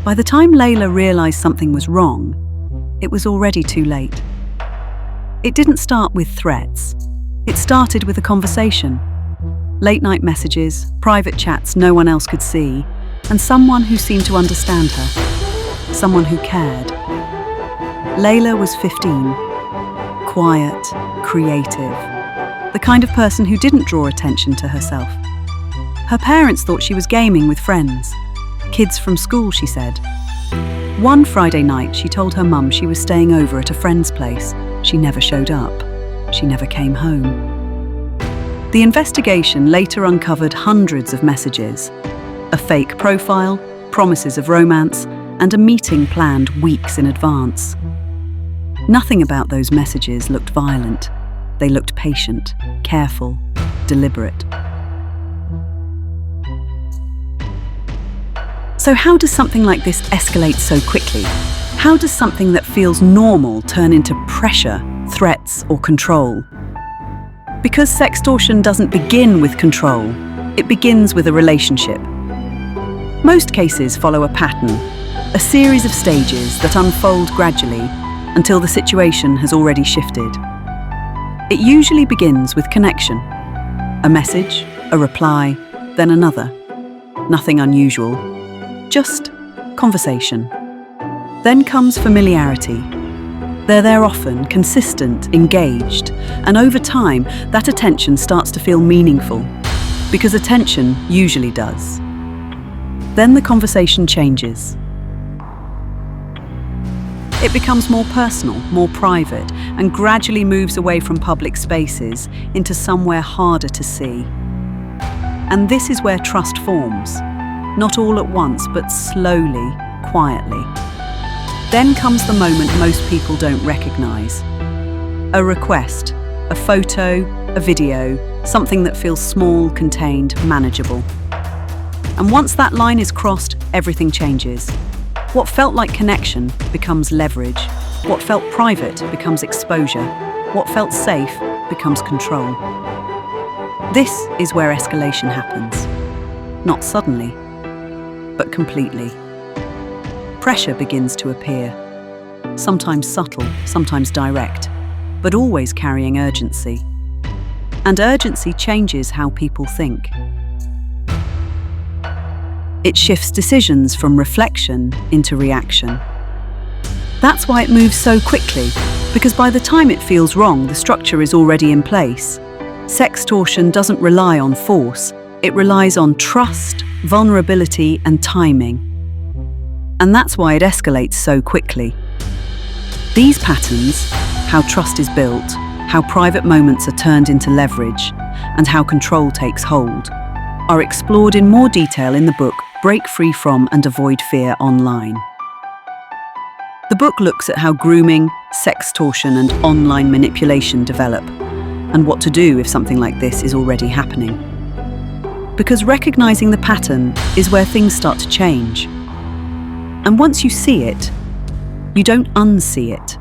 By the time Layla realized something was wrong, it was already too late. It didn't start with threats. It started with a conversation. Late-night messages, private chats no one else could see, and someone who seemed to understand her. Someone who cared. Layla was 15. Quiet, creative. The kind of person who didn't draw attention to herself. Her parents thought she was gaming with friends. Kids from school, she said. One Friday night, she told her mum she was staying over at a friend's place. She never showed up. She never came home. The investigation later uncovered hundreds of messages. A fake profile, promises of romance, and a meeting planned weeks in advance. Nothing about those messages looked violent. They looked patient, careful, deliberate. So how does something like this escalate so quickly? How does something that feels normal turn into pressure, threats, or control? Because sextortion doesn't begin with control, it begins with a relationship. Most cases follow a pattern, a series of stages that unfold gradually until the situation has already shifted. It usually begins with connection. A message, a reply, then another. Nothing unusual, just conversation. Then comes familiarity. They're there often, consistent, engaged, and over time, that attention starts to feel meaningful, because attention usually does. Then the conversation changes. It becomes more personal, more private, and gradually moves away from public spaces into somewhere harder to see. And this is where trust forms, not all at once, but slowly, quietly. Then comes the moment most people don't recognize. A request, a photo, a video, something that feels small, contained, manageable. And once that line is crossed, everything changes. What felt like connection becomes leverage. What felt private becomes exposure. What felt safe becomes control. This is where escalation happens. Not suddenly, but completely. Pressure begins to appear. Sometimes subtle, sometimes direct, but always carrying urgency. And urgency changes how people think. It shifts decisions from reflection into reaction. That's why it moves so quickly, because by the time it feels wrong, the structure is already in place. Sextortion doesn't rely on force, it relies on trust, vulnerability, and timing. And that's why it escalates so quickly. These patterns, how trust is built, how private moments are turned into leverage, and how control takes hold, are explored in more detail in the book Break Free From and Avoid Fear Online. The book looks at how grooming, sextortion, and online manipulation develop, and what to do if something like this is already happening. Because recognizing the pattern is where things start to change. And once you see it, you don't unsee it.